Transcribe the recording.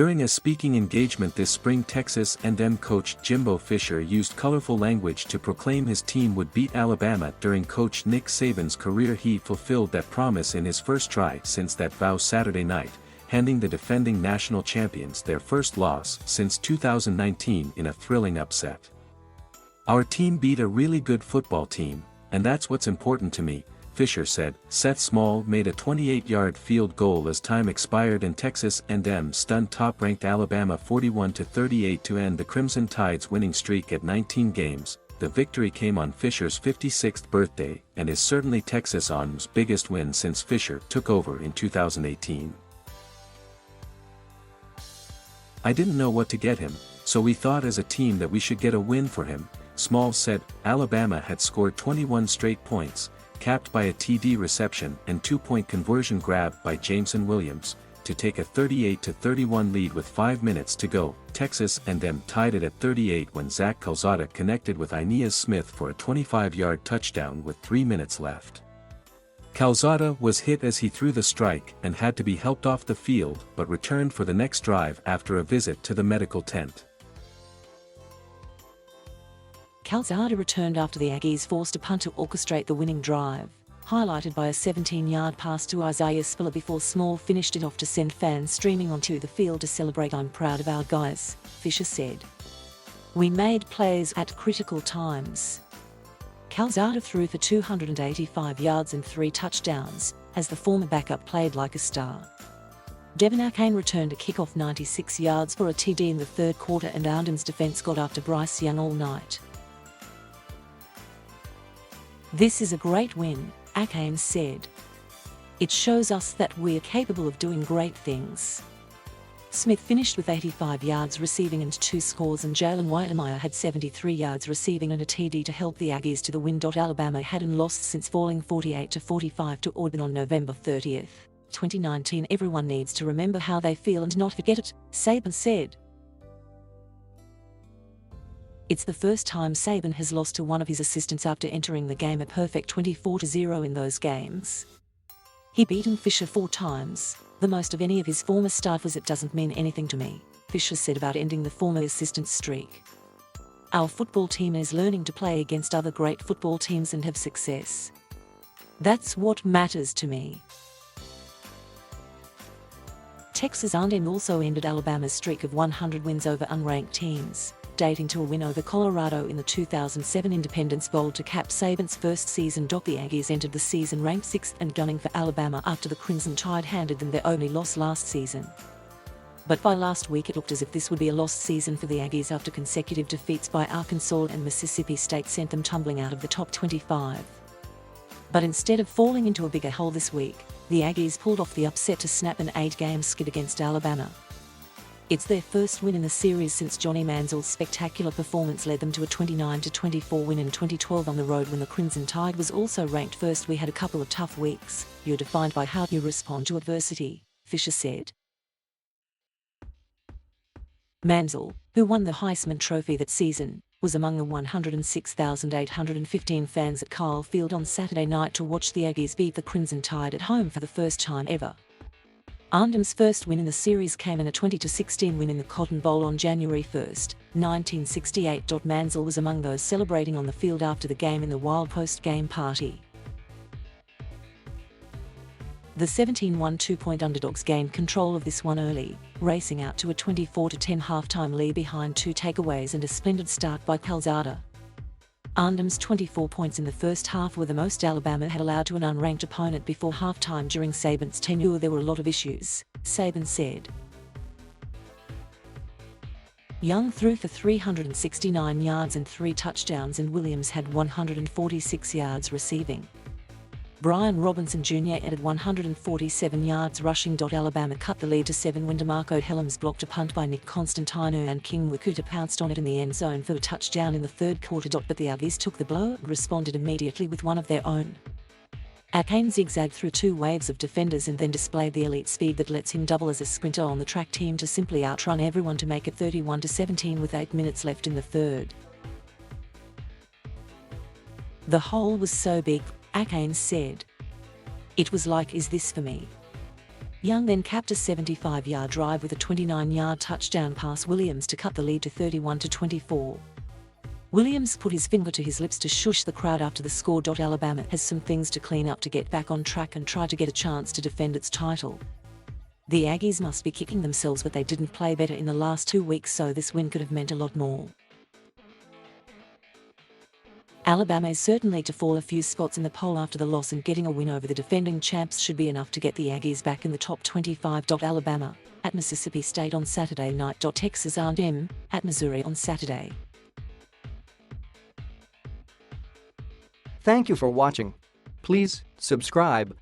During a speaking engagement this spring, Texas A&M coach Jimbo Fisher used colorful language to proclaim his team would beat Alabama. During coach Nick Saban's career, he fulfilled that promise in his first try since that vow Saturday night, handing the defending national champions their first loss since 2019 in a thrilling upset. "Our team beat a really good football team, and that's what's important to me," Fisher said. Seth Small made a 28-yard field goal as time expired and Texas A&M stunned top-ranked Alabama 41-38 to end the Crimson Tide's winning streak at 19 games. The victory came on Fisher's 56th birthday and is certainly Texas A&M's biggest win since Fisher took over in 2018. "I didn't know what to get him, so we thought as a team that we should get a win for him," Small said. Alabama had scored 21 straight points, capped by a TD reception and two-point conversion grab by Jameson Williams, to take a 38-31 lead with 5 minutes to go. Texas A&M tied it at 38 when Zach Calzada connected with Ainias Smith for a 25-yard touchdown with 3 minutes left. Calzada was hit as he threw the strike and had to be helped off the field but returned for the next drive after a visit to the medical tent. Calzada returned after the Aggies forced a punt to orchestrate the winning drive, highlighted by a 17-yard pass to Isaiah Spiller before Small finished it off to send fans streaming onto the field to celebrate. "I'm proud of our guys," Fisher said. "We made plays at critical times." Calzada threw for 285 yards and 3 touchdowns, as the former backup played like a star. Devin Achane returned a kickoff 96 yards for a TD in the third quarter and A&M's defense got after Bryce Young all night. "This is a great win," Achane said. "It shows us that we're capable of doing great things." Smith finished with 85 yards receiving and 2 scores, and Jalen Whitemeyer had 73 yards receiving and a TD to help the Aggies to the win. Alabama hadn't lost since falling 48-45 to Auburn on November 30, 2019. "Everyone needs to remember how they feel and not forget it," Saban said. It's the first time Saban has lost to one of his assistants after entering the game a perfect 24-0 in those games. He beaten Fisher 4 times, the most of any of his former staffers. "It doesn't mean anything to me," Fisher said about ending the former assistant's streak. "Our football team is learning to play against other great football teams and have success. That's what matters to me." Texas A&M also ended Alabama's streak of 100 wins over unranked teams, dating to a win over Colorado in the 2007 Independence Bowl to cap Saban's first season. The Aggies entered the season ranked 6th and gunning for Alabama after the Crimson Tide handed them their only loss last season. But by last week it looked as if this would be a lost season for the Aggies after consecutive defeats by Arkansas and Mississippi State sent them tumbling out of the top 25. But instead of falling into a bigger hole this week, the Aggies pulled off the upset to snap an 8-game skid against Alabama. It's their first win in the series since Johnny Manziel's spectacular performance led them to a 29-24 win in 2012 on the road when the Crimson Tide was also ranked first. "We had a couple of tough weeks. You're defined by how you respond to adversity," Fisher said. Manziel, who won the Heisman Trophy that season, was among the 106,815 fans at Kyle Field on Saturday night to watch the Aggies beat the Crimson Tide at home for the first time ever. A&M's first win in the series came in a 20-16 win in the Cotton Bowl on January 1, 1968. Manziel was among those celebrating on the field after the game in the wild post-game party. The 17-1 two-point underdogs gained control of this one early, racing out to a 24-10 halftime lead behind 2 takeaways and a splendid start by Calzada. A&M's 24 points in the first half were the most Alabama had allowed to an unranked opponent before halftime. During Saban's tenure there were a lot of issues, Saban said. Young threw for 369 yards and 3 touchdowns and Williams had 146 yards receiving. Brian Robinson Jr. added 147 yards rushing. Alabama cut the lead to 7 when DeMarco Helms blocked a punt by Nick Constantino and King Wakuta pounced on it in the end zone for a touchdown in the third quarter. But the Aggies took the blow and responded immediately with one of their own. Achane zigzagged through 2 waves of defenders and then displayed the elite speed that lets him double as a sprinter on the track team to simply outrun everyone to make it 31-17 with 8 minutes left in the third. "The hole was so big," Achane said. "It was like, is this for me? Young then capped a 75-yard drive with a 29-yard touchdown pass Williams to cut the lead to 31-24. Williams put his finger to his lips to shush the crowd after the score. Alabama has some things to clean up to get back on track and try to get a chance to defend its title. The Aggies must be kicking themselves, but they didn't play better in the last 2 weeks, so this win could have meant a lot more. Alabama is certainly to fall a few spots in the poll after the loss, and getting a win over the defending champs should be enough to get the Aggies back in the top 25. Alabama at Mississippi State on Saturday night. Texas A&M at Missouri on Saturday. Thank you for watching. Please subscribe